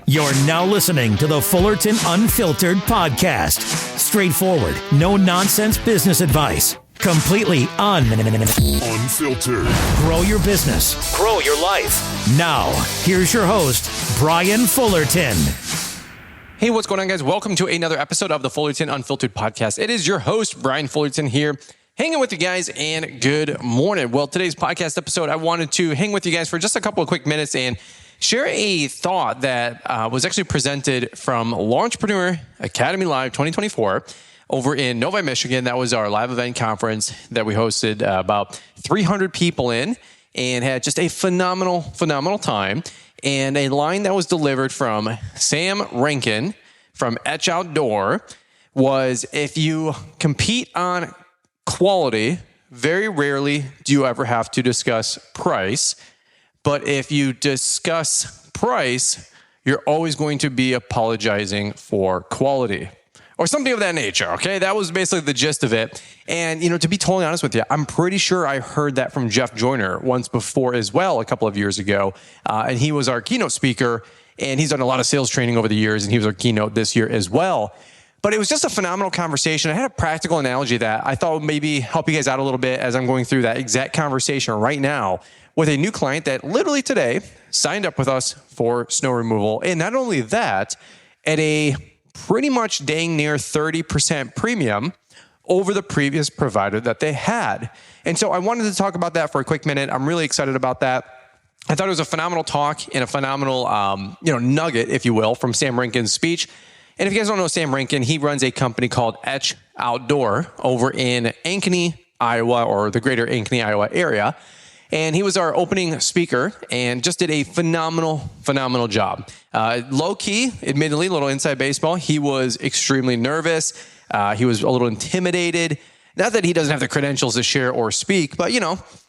You're now listening to the Fullerton Unfiltered podcast. Straightforward, no nonsense business advice. Completely unfiltered. Grow your business. Grow your life. Now, here's your host, Brian Fullerton. Hey, what's going on, guys? Welcome to another episode of the Fullerton Unfiltered podcast. It is your host, Brian Fullerton, here, hanging with you guys, and good morning. Well, today's podcast episode, I wanted to hang with you guys for just a couple of quick minutes and share a thought that was actually presented from Launchpreneur Academy Live 2024 over in Novi, Michigan. That was our live event conference that we hosted about 300 people in and had just a phenomenal time. And a line that was delivered from Sam Rankin from Etch Outdoor was, if you compete on quality, very rarely do you ever have to discuss price. But if you discuss price, you're always going to be apologizing for quality. Or something of that nature, okay? That was basically the gist of it. And, to be totally honest with you, I'm pretty sure I heard that from Jeff Joyner once before as well, a couple of years ago. And he was our keynote speaker, and he's done a lot of sales training over the years, and he was our keynote this year as well. But it was just a phenomenal conversation. I had a practical analogy that I thought would maybe help you guys out a little bit as I'm going through that exact conversation right now with a new client that literally today signed up with us for snow removal. And not only that, at a pretty much dang near 30% premium over the previous provider that they had. And so I wanted to talk about that for a quick minute. I'm really excited about that. I thought it was a phenomenal talk and a phenomenal, nugget, if you will, from Sam Rankin's speech. And if you guys don't know Sam Rankin, he runs a company called Etch Outdoor over in Ankeny, Iowa, or the greater Ankeny, Iowa area. And he was our opening speaker and just did a phenomenal job. Low key, admittedly, a little inside baseball. He was extremely nervous. He was a little intimidated. Not that he doesn't have the credentials to share or speak, but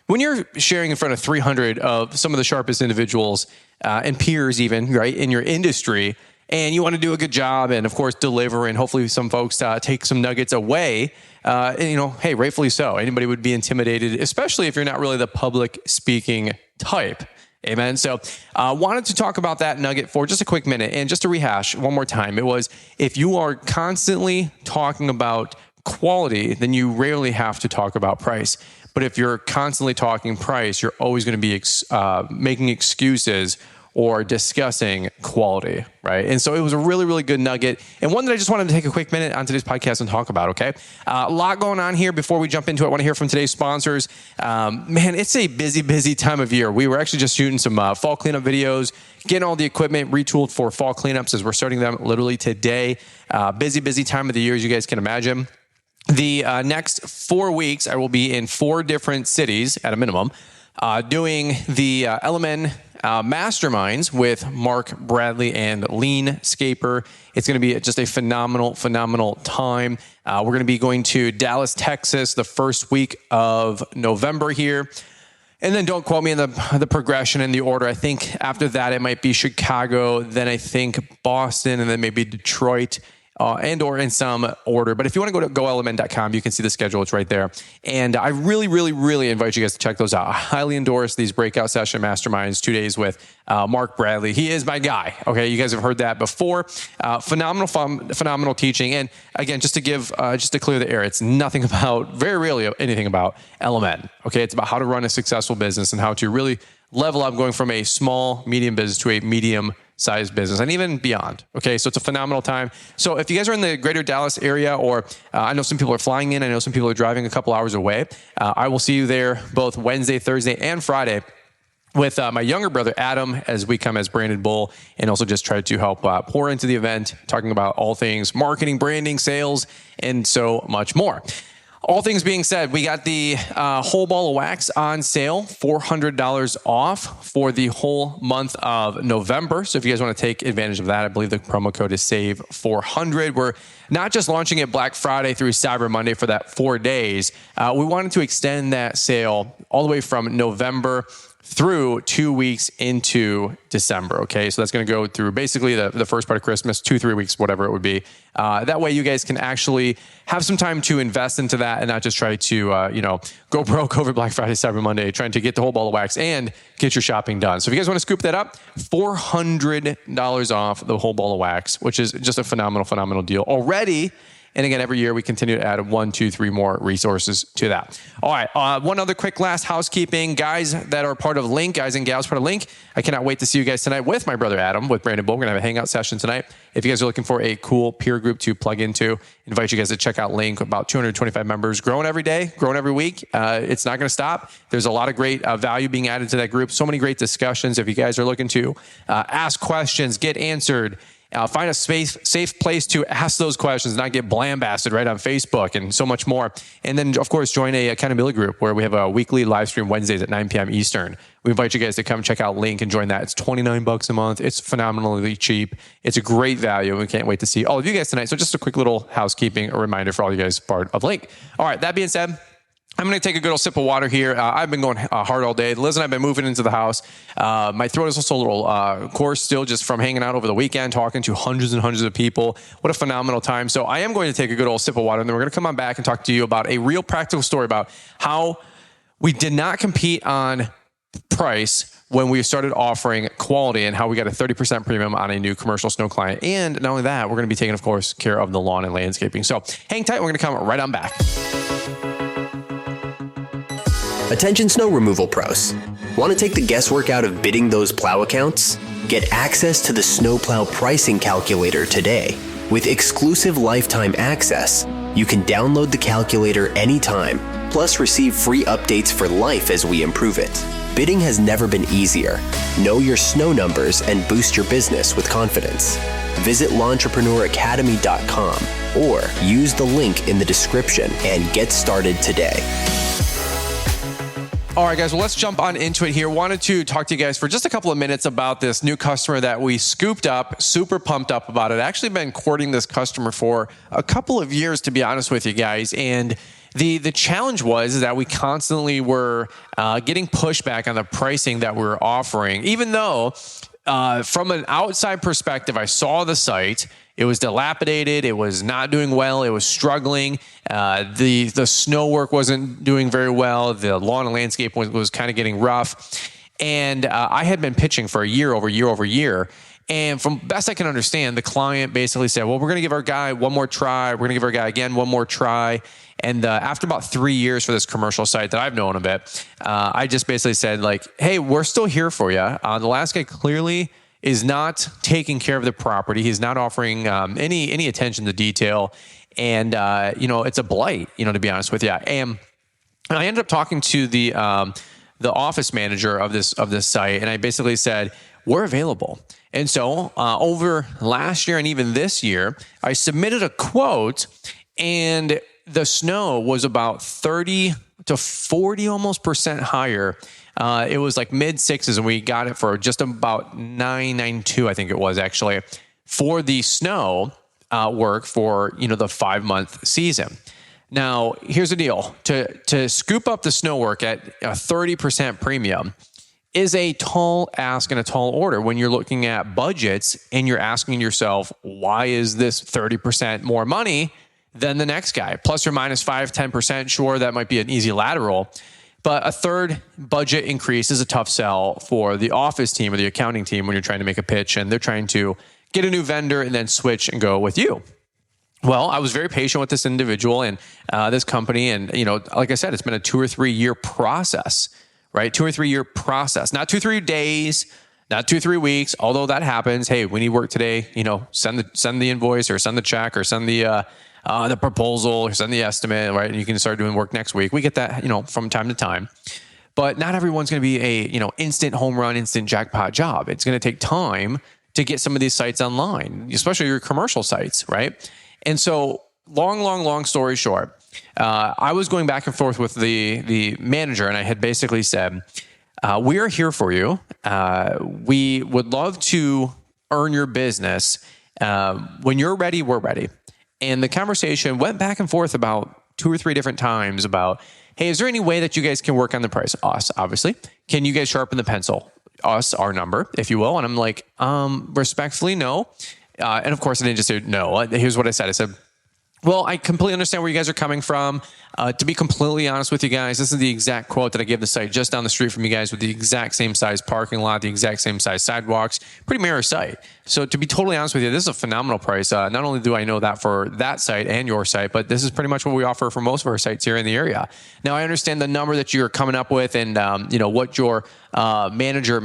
when you're sharing in front of 300 of some of the sharpest individuals and peers even, right, in your industry, and you want to do a good job and, of course, deliver, and hopefully some folks take some nuggets away, hey, rightfully so. Anybody would be intimidated, especially if you're not really the public speaking type. Amen. So wanted to talk about that nugget for just a quick minute. And just to rehash one more time, it was, if you are constantly talking about quality, then you rarely have to talk about price. But if you're constantly talking price, you're always going to be making excuses or discussing quality, right? And so it was a really good nugget, and one that I just wanted to take a quick minute on today's podcast and talk about, okay? A lot going on here. Before we jump into it, I want to hear from today's sponsors. Man, it's a busy time of year. We were actually just shooting some fall cleanup videos, getting all the equipment retooled for fall cleanups as we're starting them literally today. Busy time of the year, as you guys can imagine. The next 4 weeks, I will be in 4 different cities at a minimum, doing the LMN Masterminds with Mark Bradley and Leanscaper. It's going to be just a phenomenal time. We're going to be going to Dallas, Texas, the first week of November here. And then don't quote me in the progression and the order. I think after that, it might be Chicago, then I think Boston, and then maybe Detroit, and or in some order. But if you want to go to golmn.com, you can see the schedule. It's right there. And I really invite you guys to check those out. I highly endorse these breakout session masterminds, 2 days with Mark Bradley. He is my guy. Okay, you guys have heard that before. Phenomenal teaching. And again, just to clear the air, it's very rarely anything about LMN. Okay, it's about how to run a successful business and how to really level up, going from a small, medium business to a medium-sized business and even beyond. Okay, so it's a phenomenal time. So if you guys are in the greater Dallas area, or I know some people are flying in, I know some people are driving a couple hours away, I will see you there both Wednesday, Thursday, and Friday with my younger brother, Adam, as we come as Branded Bull, and also just try to help pour into the event, talking about all things marketing, branding, sales, and so much more. All things being said, we got the whole ball of wax on sale, $400 off for the whole month of November. So if you guys want to take advantage of that, I believe the promo code is SAVE400. We're not just launching it Black Friday through Cyber Monday for that 4 days. We wanted to extend that sale all the way from November through 2 weeks into December. Okay. So that's going to go through basically the first part of Christmas, 2-3 weeks, whatever it would be. That way you guys can actually have some time to invest into that and not just try to, go broke over Black Friday, Cyber Monday, trying to get the whole ball of wax and get your shopping done. So if you guys want to scoop that up, $400 off the whole ball of wax, which is just a phenomenal deal already. And again, every year we continue to add 1, 2, 3 more resources to that. All right. One other quick last housekeeping. Guys that are part of Link, guys and gals part of Link, I cannot wait to see you guys tonight with my brother Adam, with Brandon Bull. We're going to have a hangout session tonight. If you guys are looking for a cool peer group to plug into, invite you guys to check out Link. About 225 members, growing every day, growing every week. It's not going to stop. There's a lot of great value being added to that group. So many great discussions. If you guys are looking to ask questions, get answered, find a safe place to ask those questions, not get blambasted right on Facebook and so much more. And then, of course, join a accountability group where we have a weekly live stream Wednesdays at 9 p.m. Eastern. We invite you guys to come check out Link and join that. It's $29 a month. It's phenomenally cheap. It's a great value. We can't wait to see all of you guys tonight. So just a quick little housekeeping, a reminder for all you guys part of Link. All right, that being said, I'm going to take a good old sip of water here. I've been going hard all day. Liz and I have been moving into the house. My throat is also a little coarse still just from hanging out over the weekend, talking to hundreds and hundreds of people. What a phenomenal time. So I am going to take a good old sip of water, and then we're going to come on back and talk to you about a real practical story about how we did not compete on price when we started offering quality and how we got a 30% premium on a new commercial snow client. And not only that, we're going to be taking, of course, care of the lawn and landscaping. So hang tight. We're going to come right on back. Attention snow removal pros. Want to take the guesswork out of bidding those plow accounts? Get access to the Snowplow pricing calculator today. With exclusive lifetime access, you can download the calculator anytime, plus receive free updates for life as we improve it. Bidding has never been easier. Know your snow numbers and boost your business with confidence. Visit LawEntrepreneur Academy.com or use the link in the description and get started today. All right, guys, well, let's jump on into it here. Wanted to talk to you guys for just a couple of minutes about this new customer that we scooped up, super pumped up about it. Actually been courting this customer for a couple of years, to be honest with you guys. And the challenge was that we constantly were getting pushback on the pricing that we were offering, even though from an outside perspective, I saw the site. It was dilapidated. It was not doing well. It was struggling. The snow work wasn't doing very well. The lawn and landscape was kind of getting rough. And I had been pitching for a year over year. And from best I can understand, the client basically said, well, we're going to give our guy one more try. We're going to give our guy again one more try. And after about 3 years for this commercial site that I've known a bit, I just basically said, like, hey, we're still here for you. The last guy clearly is not taking care of the property. He's not offering any attention to detail. And, it's a blight, to be honest with you. And I ended up talking to the office manager of this site. And I basically said, we're available. And so over last year and even this year, I submitted a quote, and the snow was about 30 to 40 almost percent higher. It was like mid sixes, and we got it for just about $992, I think it was actually, for the snow work for the 5-month season. Now, here's the deal: to scoop up the snow work at a 30% premium is a tall ask and a tall order when you're looking at budgets and you're asking yourself, why is this 30% more money than the next guy? Plus or minus 5-10%, sure, that might be an easy lateral. But a third budget increase is a tough sell for the office team or the accounting team when you're trying to make a pitch and they're trying to get a new vendor and then switch and go with you. Well, I was very patient with this individual and this company. And, like I said, it's been a 2 or 3 year process, right? 2 or 3 year process, not 2-3 days, not 2-3 weeks. Although that happens. Hey, we need work today, send the invoice or send the check or send the proposal or send the estimate, right? And you can start doing work next week. We get that, from time to time, but not everyone's going to be a, instant home run, instant jackpot job. It's going to take time to get some of these sites online, especially your commercial sites, right? And so long story short, I was going back and forth with the manager, and I had basically said, we are here for you. We would love to earn your business. When you're ready, we're ready. And the conversation went back and forth about 2 or 3 different times about, hey, is there any way that you guys can work on the price? Us, obviously. Can you guys sharpen the pencil? us our number, if you will. And I'm like, respectfully, no. And of course, I didn't just say no. Here's what I said. I said, well, I completely understand where you guys are coming from. To be completely honest with you guys, this is the exact quote that I gave the site just down the street from you guys with the exact same size parking lot, the exact same size sidewalks, pretty mirror site. So to be totally honest with you, this is a phenomenal price. Not only do I know that for that site and your site, but this is pretty much what we offer for most of our sites here in the area. Now, I understand the number that you're coming up with and, what your manager,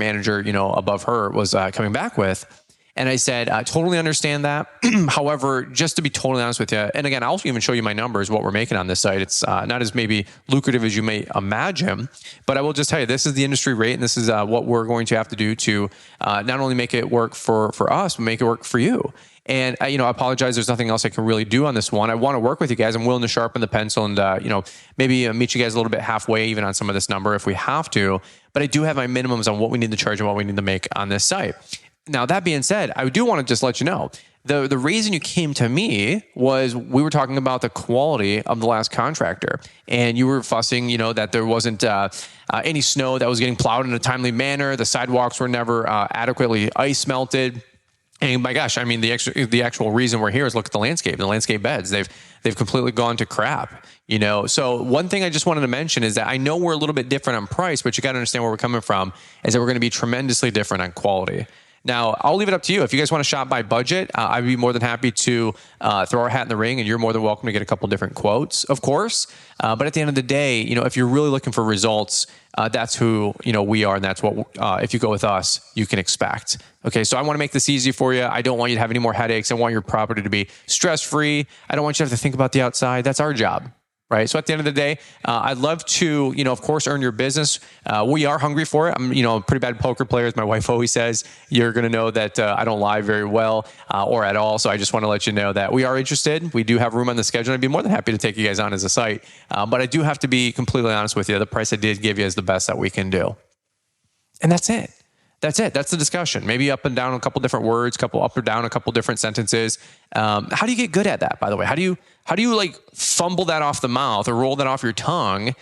above her was coming back with. And I said, I totally understand that. However, just to be totally honest with you, and again, I'll even show you my numbers, what we're making on this site. It's not as maybe lucrative as you may imagine, but I will just tell you, this is the industry rate, and this is what we're going to have to do to not only make it work for us, but make it work for you. And I apologize. There's nothing else I can really do on this one. I want to work with you guys. I'm willing to sharpen the pencil and, maybe meet you guys a little bit halfway even on some of this number if we have to. But I do have my minimums on what we need to charge and what we need to make on this site. Now, that being said, I do want to just let you know, the reason you came to me was we were talking about the quality of the last contractor. And you were fussing, that there wasn't any snow that was getting plowed in a timely manner. The sidewalks were never adequately ice melted. And my gosh, the actual reason we're here is look at the landscape beds. They've completely gone to crap, So one thing I just wanted to mention is that I know we're a little bit different on price, but you got to understand where we're coming from is that we're going to be tremendously different on quality. Now, I'll leave it up to you. If you guys want to shop by budget, I'd be more than happy to throw our hat in the ring, and you're more than welcome to get a couple different quotes, of course. But at the end of the day, if you're really looking for results, that's who we are, and that's what if you go with us, you can expect. Okay, so I want to make this easy for you. I don't want you to have any more headaches. I want your property to be stress-free. I don't want you to have to think about the outside. That's our job. Right. So at the end of the day, I'd love to, of course, earn your business. We are hungry for it. I'm, a pretty bad poker player, as my wife always says. You're going to know that I don't lie very well or at all. So I just want to let you know that we are interested. We do have room on the schedule. I'd be more than happy to take you guys on as a site. But I do have to be completely honest with you. The price I did give you is the best that we can do. And that's it. That's it. That's the discussion. Maybe up and down a couple different words, up or down a couple different sentences. How do you get good at that, by the way? How do you like fumble that off the mouth or roll that off your tongue?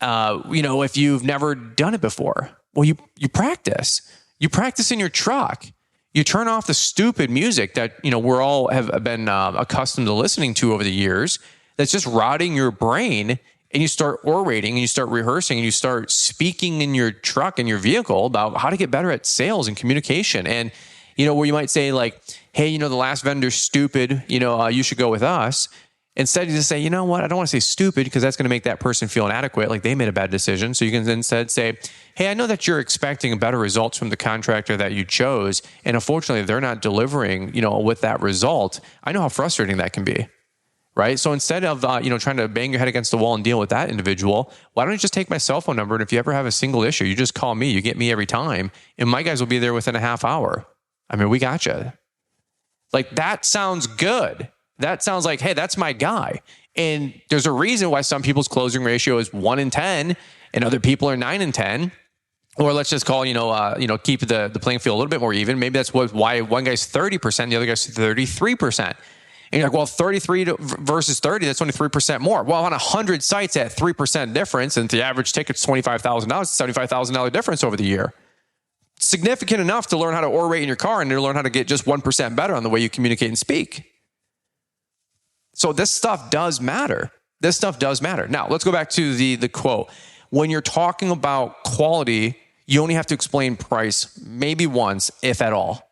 If you've never done it before, well, you practice. You practice in your truck. You turn off the stupid music that, we're all have been accustomed to listening to over the years. That's just rotting your brain. And you start orating and you start rehearsing and you start speaking in your truck, in your vehicle about how to get better at sales and communication. And, where you might say like, hey, the last vendor's stupid, you should go with us. Instead, you just say, you know what? I don't want to say stupid because that's going to make that person feel inadequate, like they made a bad decision. So you can instead say, hey, I know that you're expecting better results from the contractor that you chose. And unfortunately, they're not delivering, with that result. I know how frustrating that can be. Right. So instead of, trying to bang your head against the wall and deal with that individual, why don't you just take my cell phone number? And if you ever have a single issue, you just call me. You get me every time. And my guys will be there within a half hour. We got you. Like, that sounds good. That sounds like, hey, that's my guy. And there's a reason why some people's closing ratio is 1 in 10 and other people are 9 in 10. Or let's just call, keep the playing field a little bit more even. Maybe that's why one guy's 30%, the other guy's 33%. And you're like, well, 33 versus 30, that's only 3% more. Well, on 100 sites at 3% difference, and the average ticket's $25,000, it's a $75,000 difference over the year. Significant enough to learn how to orate in your car and to learn how to get just 1% better on the way you communicate and speak. So this stuff does matter. This stuff does matter. Now, let's go back to the quote. When you're talking about quality, you only have to explain price maybe once, if at all,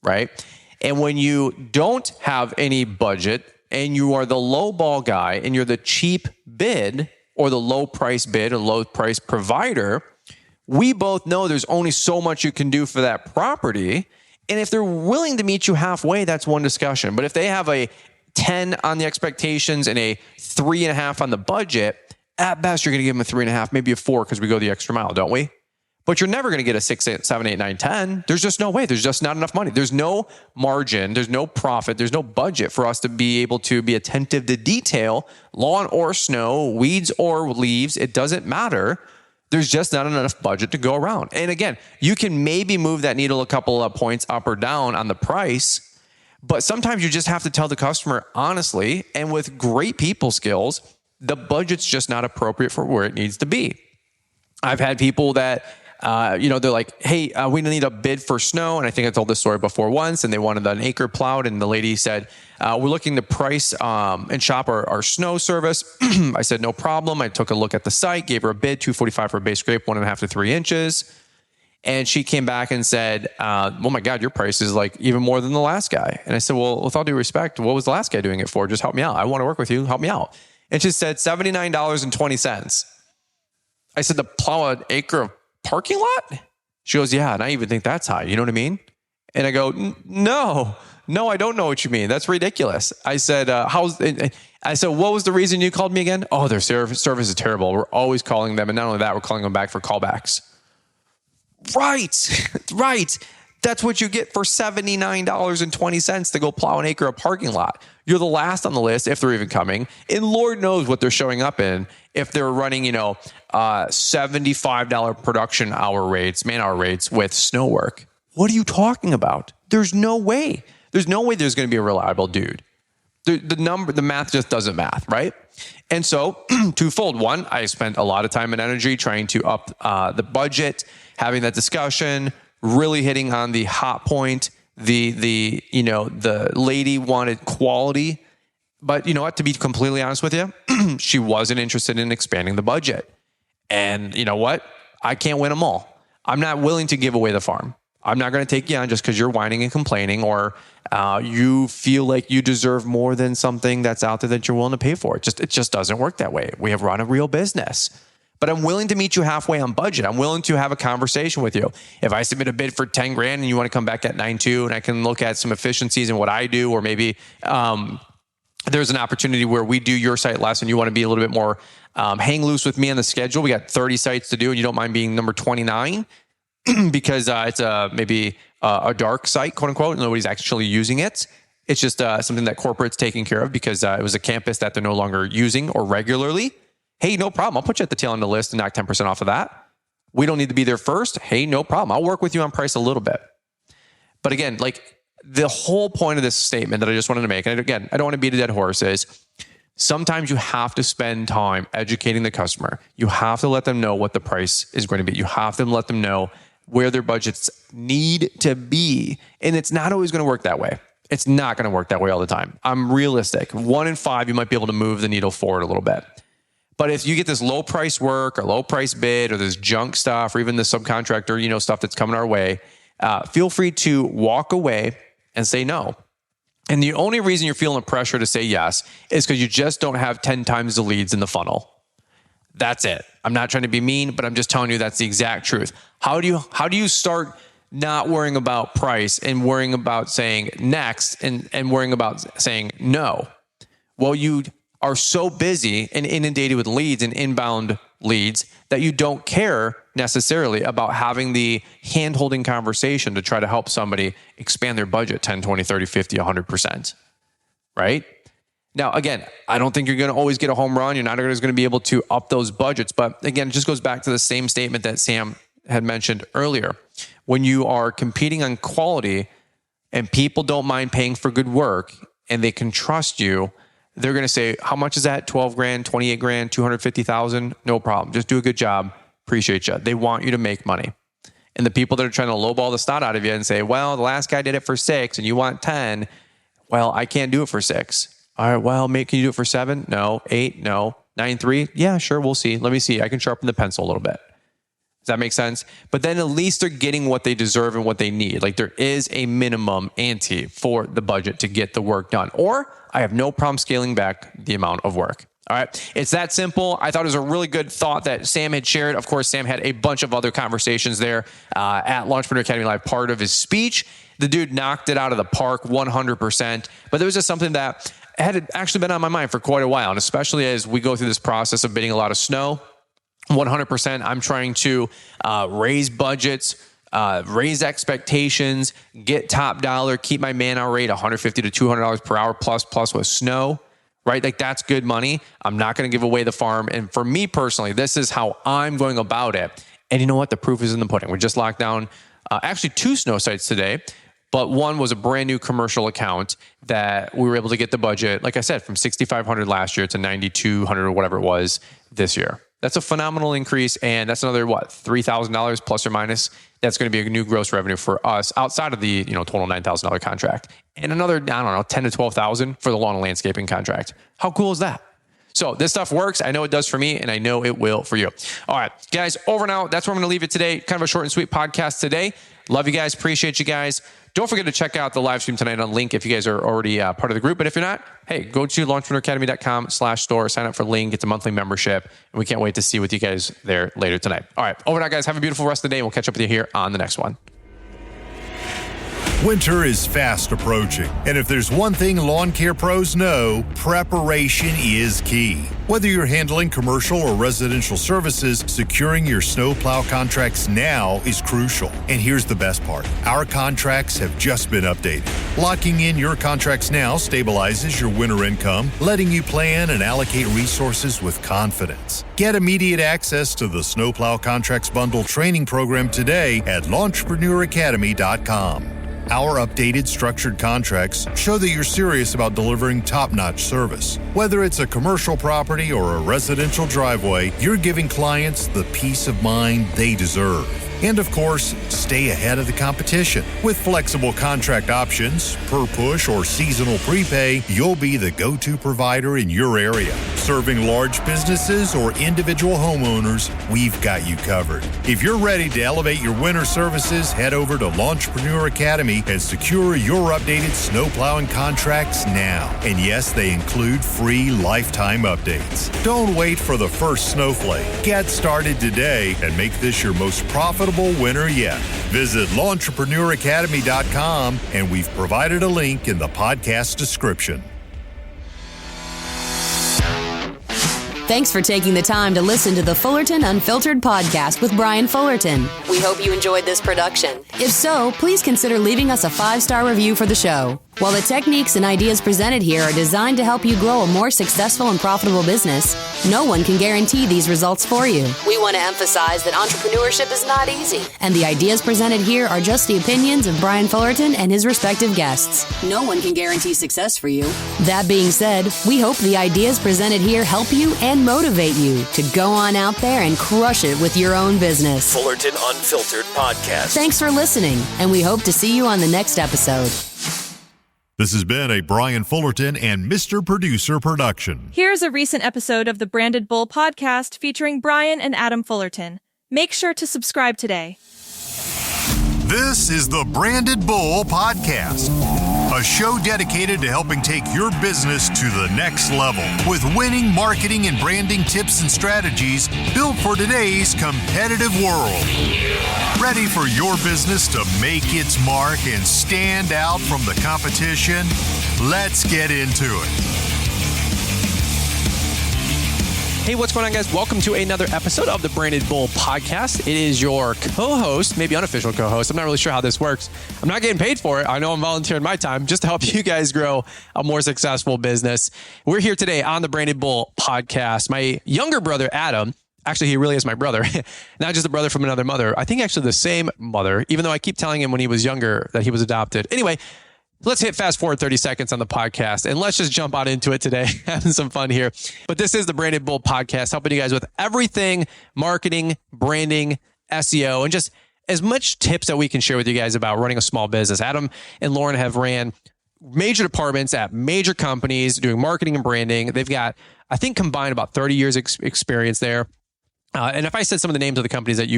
right? And when you don't have any budget and you are the low ball guy and you're the cheap bid or the low price bid or low price provider, we both know there's only so much you can do for that property. And if they're willing to meet you halfway, that's one discussion. But if they have a 10 on the expectations and a 3.5 on the budget, at best, you're going to give them a 3.5, maybe a 4 because we go the extra mile, don't we? But you're never going to get a 6, 8, 7, 8, 9, 10. There's just no way. There's just not enough money. There's no margin. There's no profit. There's no budget for us to be able to be attentive to detail, lawn or snow, weeds or leaves. It doesn't matter. There's just not enough budget to go around. And again, you can maybe move that needle a couple of points up or down on the price, but sometimes you just have to tell the customer honestly, and with great people skills, the budget's just not appropriate for where it needs to be. I've had people that they're like, hey, we need a bid for snow. And I think I told this story before once, and they wanted an acre plowed. And the lady said, we're looking to price and shop our snow service. I said, no problem. I took a look at the site, gave her a bid, $245 for a base scrape, 1.5 to 3 inches. And she came back and said, oh my God, your price is like even more than the last guy. And I said, well, with all due respect, what was the last guy doing it for? Just help me out. I want to work with you. Help me out. And she said $79.20. I said, to plow an acre of parking lot? She goes, yeah. And I even think that's high. You know what I mean? And I go, no, I don't know what you mean. That's ridiculous. I said, what was the reason you called me again? Oh, their service is terrible. We're always calling them. And not only that, we're calling them back for callbacks. Right. That's what you get for $79.20 to go plow an acre of parking lot. You're the last on the list if they're even coming. And Lord knows what they're showing up in if they're running, $75 production man hour rates with snow work. What are you talking about? There's no way. There's no way there's going to be a reliable dude. The math just doesn't math, right? And so twofold. One, I spent a lot of time and energy trying to up the budget, having that discussion, really hitting on the hot point. The lady wanted quality, but you know what? To be completely honest with you, she wasn't interested in expanding the budget. And you know what? I can't win them all. I'm not willing to give away the farm. I'm not going to take you on just because you're whining and complaining, or you feel like you deserve more than something that's out there that you're willing to pay for. It just doesn't work that way. We have run a real business. But I'm willing to meet you halfway on budget. I'm willing to have a conversation with you. If I submit a bid for 10 grand and you want to come back at 9.2, and I can look at some efficiencies in what I do, or maybe there's an opportunity where we do your site less and you want to be a little bit more hang loose with me on the schedule. We got 30 sites to do and you don't mind being number 29 because it's maybe a dark site, quote unquote. Nobody's actually using it. It's just something that corporate's taking care of because it was a campus that they're no longer using or regularly. Hey, no problem. I'll put you at the tail end of the list and knock 10% off of that. We don't need to be there first. Hey, no problem. I'll work with you on price a little bit. But again, like the whole point of this statement that I just wanted to make, and again, I don't want to beat a dead horse, is sometimes you have to spend time educating the customer. You have to let them know what the price is going to be. You have to let them know where their budgets need to be. And it's not always going to work that way. It's not going to work that way all the time. I'm realistic. 1 in 5, you might be able to move the needle forward a little bit. But if you get this low price work or low price bid or this junk stuff or even the subcontractor, stuff that's coming our way, feel free to walk away and say no. And the only reason you're feeling pressure to say yes is because you just don't have 10 times the leads in the funnel. That's it. I'm not trying to be mean, but I'm just telling you that's the exact truth. How do you start not worrying about price and worrying about saying next and worrying about saying no? Well, you are so busy and inundated with leads and inbound leads that you don't care necessarily about having the hand-holding conversation to try to help somebody expand their budget 10, 20, 30, 50, 100%, right? Now, again, I don't think you're going to always get a home run. You're not always going to be able to up those budgets. But again, it just goes back to the same statement that Sam had mentioned earlier. When you are competing on quality and people don't mind paying for good work and they can trust you, they're going to say, how much is that? 12 grand, 28 grand, 250,000? No problem. Just do a good job. Appreciate you. They want you to make money. And the people that are trying to lowball the snot out of you and say, well, the last guy did it for 6 and you want 10. Well, I can't do it for 6. All right. Well, can you do it for 7? No. 8? No. 9.3? Yeah, sure. We'll see. Let me see. I can sharpen the pencil a little bit. Does that make sense? But then at least they're getting what they deserve and what they need. Like there is a minimum ante for the budget to get the work done. Or I have no problem scaling back the amount of work. All right. It's that simple. I thought it was a really good thought that Sam had shared. Of course, Sam had a bunch of other conversations there at Launchpreneur Academy Live, part of his speech. The dude knocked it out of the park 100%. But there was just something that had actually been on my mind for quite a while. And especially as we go through this process of bidding a lot of snow, 100%, I'm trying to raise budgets, raise expectations, get top dollar, keep my man hour rate $150 to $200 per hour plus with snow, right? Like that's good money. I'm not going to give away the farm. And for me personally, this is how I'm going about it. And you know what? The proof is in the pudding. We just locked down actually 2 snow sites today, but one was a brand new commercial account that we were able to get the budget, like I said, from $6,500 last year to $9,200 or whatever it was this year. That's a phenomenal increase. And that's another, $3,000 plus or minus. That's going to be a new gross revenue for us outside of the, total $9,000 contract. And another, 10 to 12,000 for the lawn and landscaping contract. How cool is that? So this stuff works. I know it does for me, and I know it will for you. All right, guys, over now. That's where I'm going to leave it today. Kind of a short and sweet podcast today. Love you guys. Appreciate you guys. Don't forget to check out the live stream tonight on Link if you guys are already part of the group. But if you're not, hey, go to launchpreneuracademy.com/store, sign up for Link. It's a monthly membership. And we can't wait to see with you guys there later tonight. All right, over now, guys. Have a beautiful rest of the day. We'll catch up with you here on the next one. Winter is fast approaching, and if there's one thing lawn care pros know, preparation is key. Whether you're handling commercial or residential services, securing your snowplow contracts now is crucial. And here's the best part. Our contracts have just been updated. Locking in your contracts now stabilizes your winter income, letting you plan and allocate resources with confidence. Get immediate access to the Snowplow Contracts Bundle training program today at launchpreneuracademy.com. Our updated structured contracts show that you're serious about delivering top-notch service. Whether it's a commercial property or a residential driveway, you're giving clients the peace of mind they deserve. And of course, stay ahead of the competition. With flexible contract options, per push or seasonal prepay, you'll be the go-to provider in your area. Serving large businesses or individual homeowners, we've got you covered. If you're ready to elevate your winter services, head over to Launchpreneur Academy and secure your updated snow plowing contracts now. And yes, they include free lifetime updates. Don't wait for the first snowflake. Get started today and make this your most profitable winter yet. Visit launchpreneuracademy.com and we've provided a link in the podcast description. Thanks for taking the time to listen to the Fullerton Unfiltered podcast with Brian Fullerton. We hope you enjoyed this production. If so, please consider leaving us a 5-star review for the show. While the techniques and ideas presented here are designed to help you grow a more successful and profitable business, no one can guarantee these results for you. We want to emphasize that entrepreneurship is not easy, and the ideas presented here are just the opinions of Brian Fullerton and his respective guests. No one can guarantee success for you. That being said, we hope the ideas presented here help you and motivate you to go on out there and crush it with your own business. Fullerton Unfiltered Podcast. Thanks for listening, and we hope to see you on the next episode. This has been a Brian Fullerton and Mr. Producer production. Here's a recent episode of the Branded Bull podcast featuring Brian and Adam Fullerton. Make sure to subscribe today. This is the Branded Bull Podcast, a show dedicated to helping take your business to the next level with winning marketing and branding tips and strategies built for today's competitive world. Ready for your business to make its mark and stand out from the competition? Let's get into it. Hey, what's going on, guys? Welcome to another episode of the Branded Bull Podcast. It is your co-host, maybe unofficial co-host. I'm not really sure how this works. I'm not getting paid for it. I know I'm volunteering my time just to help you guys grow a more successful business. We're here today on the Branded Bull Podcast. My younger brother, Adam, actually, he really is my brother, not just a brother from another mother. I think actually the same mother, even though I keep telling him when he was younger that he was adopted. Anyway, let's hit fast forward 30 seconds on the podcast and let's just jump on into it today. Having some fun here. But this is the Branded Bull Podcast, helping you guys with everything marketing, branding, SEO, and just as much tips that we can share with you guys about running a small business. Adam and Lauren have ran major departments at major companies doing marketing and branding. They've got, I think, combined about 30 years experience there. And if I said some of the names of the companies that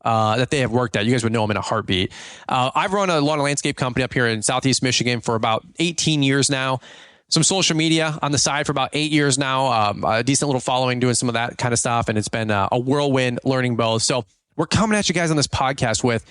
that they have worked at, you guys would know them in a heartbeat. I've run a lawn and landscape company up here in Southeast Michigan for about 18 years now. Some social media on the side for about 8 years now. A decent little following doing some of that kind of stuff. And it's been a whirlwind learning both. So we're coming at you guys on this podcast with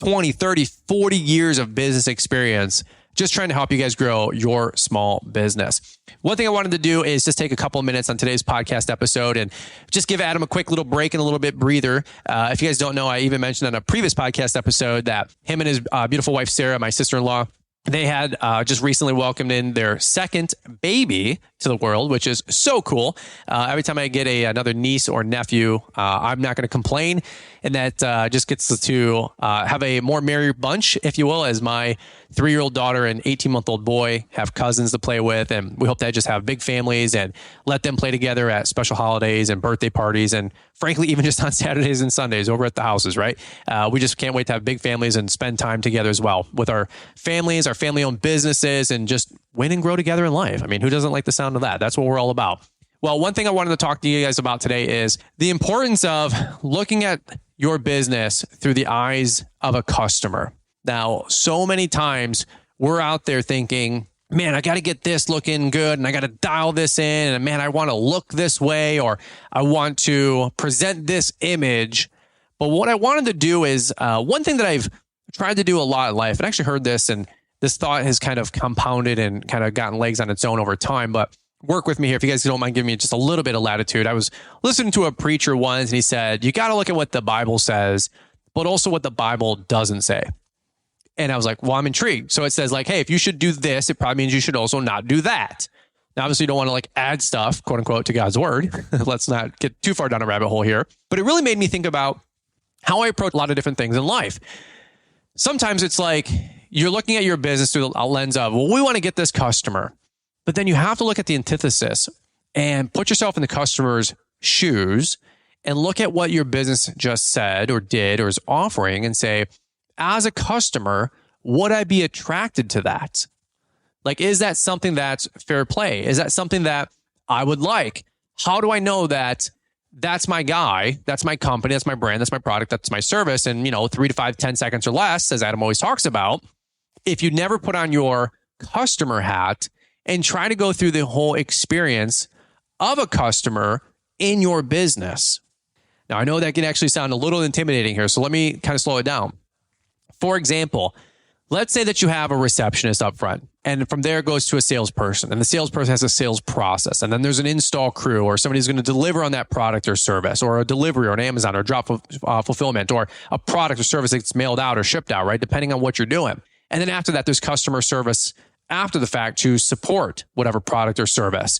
20, 30, 40 years of business experience, just trying to help you guys grow your small business. One thing I wanted to do is just take a couple of minutes on today's podcast episode and just give Adam a quick little break and a little bit breather. If you guys don't know, I even mentioned on a previous podcast episode that him and his beautiful wife, Sarah, my sister-in-law, they had just recently welcomed in their second baby to the world, which is so cool. Every time I get another niece or nephew, I'm not going to complain. And that just gets to have a more merry bunch, if you will, as my 3-year-old daughter and 18-month-old boy, have cousins to play with. And we hope to just have big families and let them play together at special holidays and birthday parties. And frankly, even just on Saturdays and Sundays over at the houses, right? We just can't wait to have big families and spend time together as well with our families, our family-owned businesses, and just win and grow together in life. I mean, who doesn't like the sound of that? That's what we're all about. Well, one thing I wanted to talk to you guys about today is the importance of looking at your business through the eyes of a customer. Now, so many times we're out there thinking, man, I got to get this looking good and I got to dial this in, and man, I want to look this way, or I want to present this image. But what I wanted to do is one thing that I've tried to do a lot in life, and I actually heard this, and this thought has kind of compounded and kind of gotten legs on its own over time, but work with me here if you guys don't mind giving me just a little bit of latitude. I was listening to a preacher once and he said, you got to look at what the Bible says, but also what the Bible doesn't say. And I was like, well, I'm intrigued. So it says like, hey, if you should do this, it probably means you should also not do that. Now, obviously you don't want to like add stuff, quote unquote, to God's word. Let's not get too far down a rabbit hole here. But it really made me think about how I approach a lot of different things in life. Sometimes it's like you're looking at your business through a lens of, well, we want to get this customer. But then you have to look at the antithesis and put yourself in the customer's shoes and look at what your business just said or did or is offering and say, as a customer, would I be attracted to that? Like, is that something that's fair play? Is that something that I would like? How do I know that that's my guy, that's my company, that's my brand, that's my product, that's my service? And, 3 to 5, 10 seconds or less, as Adam always talks about, if you never put on your customer hat and try to go through the whole experience of a customer in your business. Now, I know that can actually sound a little intimidating here, so let me kind of slow it down. For example, let's say that you have a receptionist up front, and from there it goes to a salesperson, and the salesperson has a sales process, and then there's an install crew or somebody who's going to deliver on that product or service, or a delivery or an Amazon or drop fulfillment, or a product or service that gets mailed out or shipped out, right? Depending on what you're doing. And then after that, there's customer service after the fact to support whatever product or service.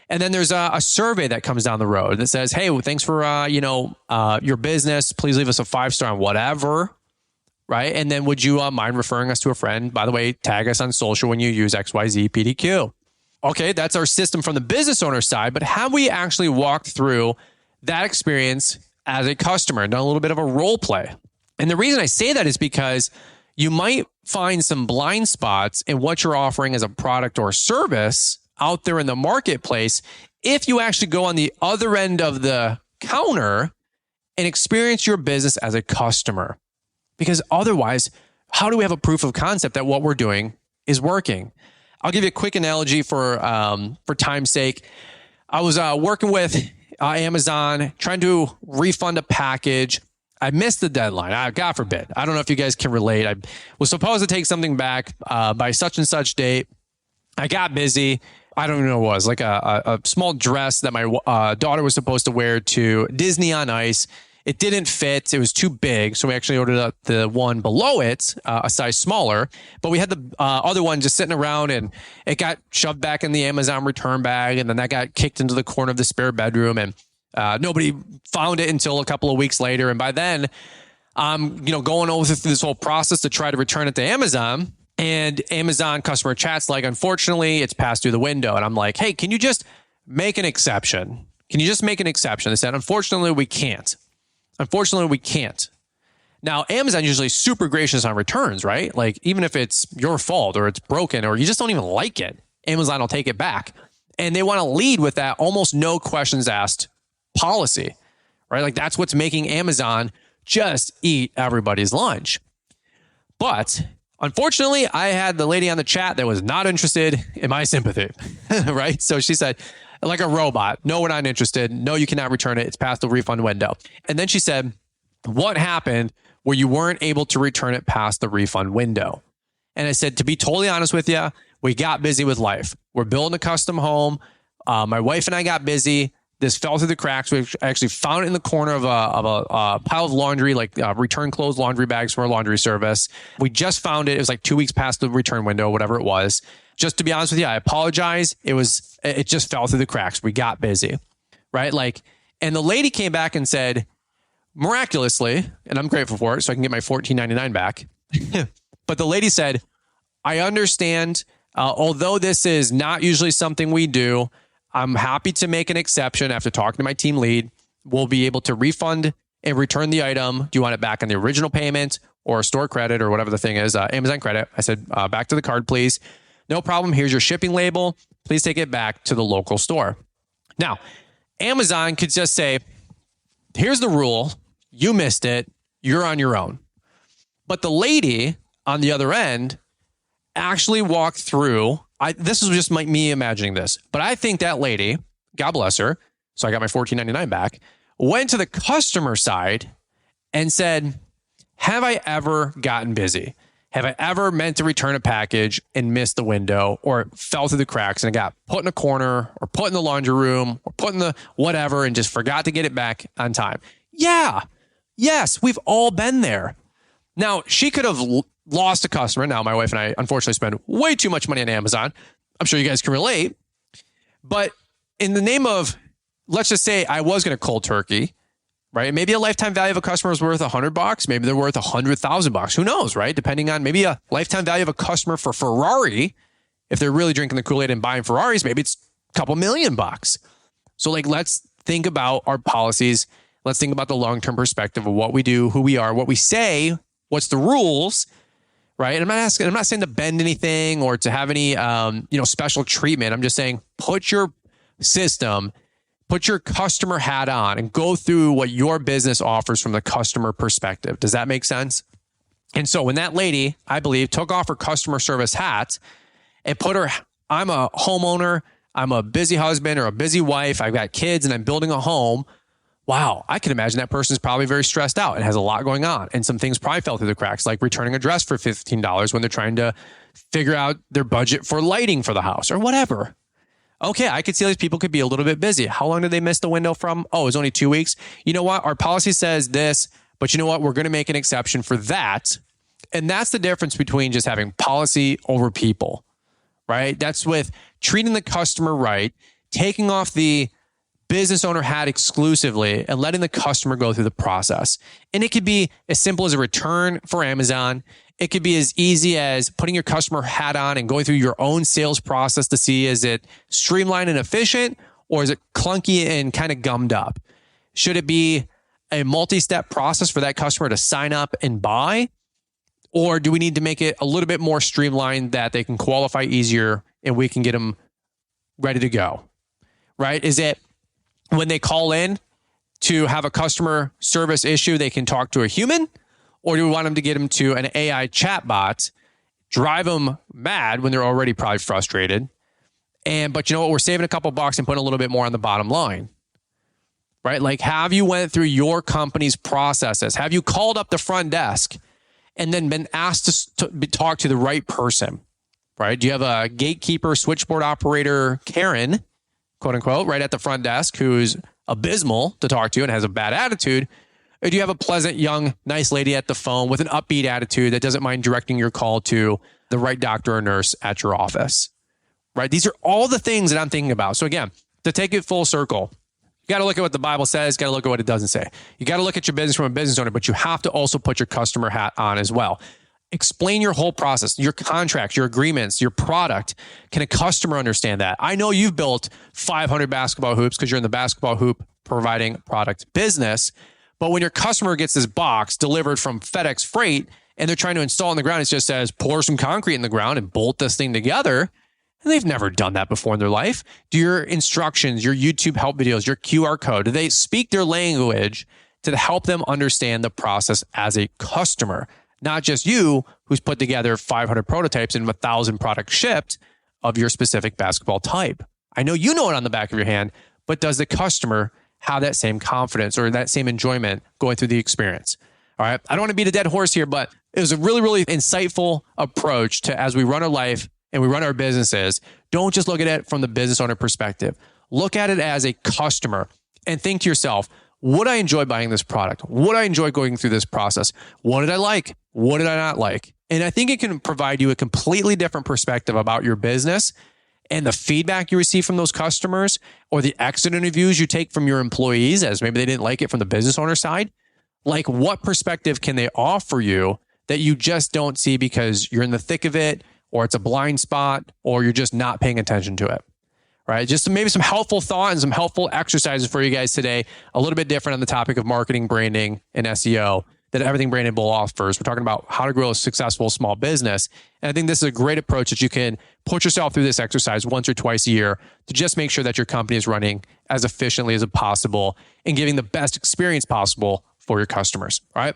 And then there's a survey that comes down the road that says, hey, well, thanks for, your business. Please leave us a 5-star on whatever, right? And then would you mind referring us to a friend? By the way, tag us on social when you use XYZ PDQ. Okay, that's our system from the business owner side, but have we actually walked through that experience as a customer and done a little bit of a role play? And the reason I say that is because you might find some blind spots in what you're offering as a product or service out there in the marketplace if you actually go on the other end of the counter and experience your business as a customer. Because otherwise, how do we have a proof of concept that what we're doing is working? I'll give you a quick analogy for time's sake. I was working with Amazon, trying to refund a package. I missed the deadline. God forbid. I don't know if you guys can relate. I was supposed to take something back by such and such date. I got busy. I don't know what it was, like a small dress that my daughter was supposed to wear to Disney on Ice. It didn't fit. It was too big. So we actually ordered the one below it, a size smaller. But we had the other one just sitting around, and it got shoved back in the Amazon return bag. And then that got kicked into the corner of the spare bedroom. And nobody found it until a couple of weeks later. And by then, I'm going over through this whole process to try to return it to Amazon. And Amazon customer chat's like, unfortunately, it's passed through the window. And I'm like, hey, can you just make an exception? Can you just make an exception? They said, unfortunately, we can't. Unfortunately, we can't. Now, Amazon usually super gracious on returns, right? Like, even if it's your fault or it's broken or you just don't even like it, Amazon will take it back. And they want to lead with that almost no questions asked policy, right? Like, that's what's making Amazon just eat everybody's lunch. But unfortunately, I had the lady on the chat that was not interested in my sympathy, right? So she said, like a robot, no, we're not interested. No, you cannot return it. It's past the refund window. And then she said, what happened where you weren't able to return it past the refund window? And I said, to be totally honest with you, we got busy with life. We're building a custom home. My wife and I got busy. This fell through the cracks. We actually found it in the corner of a pile of laundry, like return clothes laundry bags from our laundry service. We just found it. It was like 2 weeks past the return window, whatever it was. Just to be honest with you, I apologize. It just fell through the cracks. We got busy, right? Like, and the lady came back and said, miraculously, and I'm grateful for it, so I can get my $14.99 back. But the lady said, I understand, although this is not usually something we do, I'm happy to make an exception after talking to my team lead. We'll be able to refund and return the item. Do you want it back on the original payment or store credit or whatever the thing is, Amazon credit? I said, back to the card, please. No problem. Here's your shipping label. Please take it back to the local store. Now, Amazon could just say, here's the rule. You missed it. You're on your own. But the lady on the other end actually walked through. This is just me imagining this, but I think that lady, God bless her, so I got my $14.99 back, went to the customer side and said, have I ever gotten busy? Have I ever meant to return a package and missed the window or fell through the cracks and it got put in a corner or put in the laundry room or put in the whatever and just forgot to get it back on time? Yeah. Yes, we've all been there. Now, she could have lost a customer. Now, my wife and I, unfortunately, spend way too much money on Amazon. I'm sure you guys can relate. But in the name of, let's just say I was going to cold turkey, right? Maybe a lifetime value of a customer is worth $100. Maybe they're worth $100,000. Who knows, right? Depending on maybe a lifetime value of a customer for Ferrari. If they're really drinking the Kool-Aid and buying Ferraris, maybe it's a couple $1,000,000. So let's think about our policies. Let's think about the long-term perspective of what we do, who we are, what we say, what's the rules, right? And I'm not saying to bend anything or to have any, special treatment. I'm just saying, put your customer hat on and go through what your business offers from the customer perspective. Does that make sense? And so when that lady, I believe, took off her customer service hat and put her, I'm a homeowner, I'm a busy husband or a busy wife, I've got kids and I'm building a home. Wow, I can imagine that person's probably very stressed out and has a lot going on. And some things probably fell through the cracks, like returning a dress for $15 when they're trying to figure out their budget for lighting for the house or whatever. Okay, I could see these people could be a little bit busy. How long did they miss the window from? Oh, it was only 2 weeks. You know what? Our policy says this, but you know what? We're going to make an exception for that. And that's the difference between just having policy over people, right? That's with treating the customer right, taking off the business owner hat exclusively and letting the customer go through the process. And it could be as simple as a return for Amazon. It could be as easy as putting your customer hat on and going through your own sales process to see, is it streamlined and efficient or is it clunky and kind of gummed up? Should it be a multi-step process for that customer to sign up and buy? Or do we need to make it a little bit more streamlined that they can qualify easier and we can get them ready to go, right? Is it when they call in to have a customer service issue, they can talk to a human? Or do we want them to get them to an AI chatbot, drive them mad when they're already probably frustrated? But you know what? We're saving a couple bucks and putting a little bit more on the bottom line, right? Like, have you went through your company's processes? Have you called up the front desk and then been asked to talk to the right person, right? Do you have a gatekeeper, switchboard operator, Karen, quote unquote, right at the front desk who's abysmal to talk to and has a bad attitude? Or do you have a pleasant, young, nice lady at the phone with an upbeat attitude that doesn't mind directing your call to the right doctor or nurse at your office, right? These are all the things that I'm thinking about. So again, to take it full circle, you got to look at what the Bible says, got to look at what it doesn't say. You got to look at your business from a business owner, but you have to also put your customer hat on as well. Explain your whole process, your contracts, your agreements, your product. Can a customer understand that? I know you've built 500 basketball hoops because you're in the basketball hoop providing product business. But when your customer gets this box delivered from FedEx Freight and they're trying to install in the ground, it just says, pour some concrete in the ground and bolt this thing together. And they've never done that before in their life. Do your instructions, your YouTube help videos, your QR code, do they speak their language to help them understand the process as a customer? Not just you who's put together 500 prototypes and 1,000 products shipped of your specific basketball type. I know you know it on the back of your hand, but does the customer have that same confidence or that same enjoyment going through the experience? All right. I don't want to beat a dead horse here, but it was a really, really insightful approach to, as we run our life and we run our businesses, don't just look at it from the business owner perspective. Look at it as a customer and think to yourself, would I enjoy buying this product? Would I enjoy going through this process? What did I like? What did I not like? And I think it can provide you a completely different perspective about your business and the feedback you receive from those customers or the exit interviews you take from your employees as maybe they didn't like it from the business owner side. Like, what perspective can they offer you that you just don't see because you're in the thick of it or it's a blind spot, or you're just not paying attention to it, right? Just maybe some helpful thought and some helpful exercises for you guys today. A little bit different on the topic of marketing, branding, and SEO that Everything Branded Bull offers. We're talking about how to grow a successful small business. And I think this is a great approach that you can put yourself through this exercise once or twice a year to just make sure that your company is running as efficiently as possible and giving the best experience possible for your customers. All right.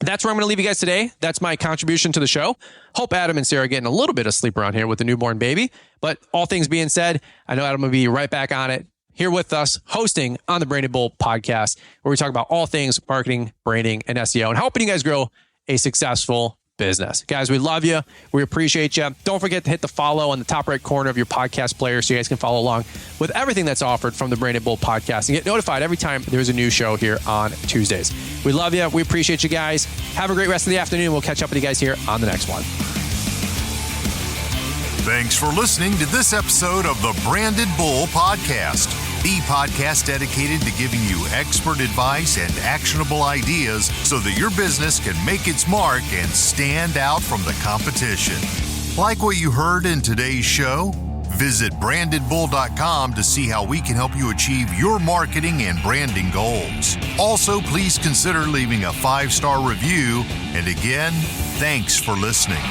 That's where I'm going to leave you guys today. That's my contribution to the show. Hope Adam and Sarah are getting a little bit of sleep around here with the newborn baby. But all things being said, I know Adam will be right back on it here with us, hosting on the Branded Bull podcast, where we talk about all things marketing, branding, and SEO, and helping you guys grow a successful business. Guys, we love you. We appreciate you. Don't forget to hit the follow on the top right corner of your podcast player so you guys can follow along with everything that's offered from the Branded Bull podcast and get notified every time there's a new show here on Tuesdays. We love you. We appreciate you guys. Have a great rest of the afternoon. We'll catch up with you guys here on the next one. Thanks for listening to this episode of the Branded Bull Podcast, the podcast dedicated to giving you expert advice and actionable ideas so that your business can make its mark and stand out from the competition. Like what you heard in today's show? Visit brandedbull.com to see how we can help you achieve your marketing and branding goals. Also, please consider leaving a 5-star review. And again, thanks for listening.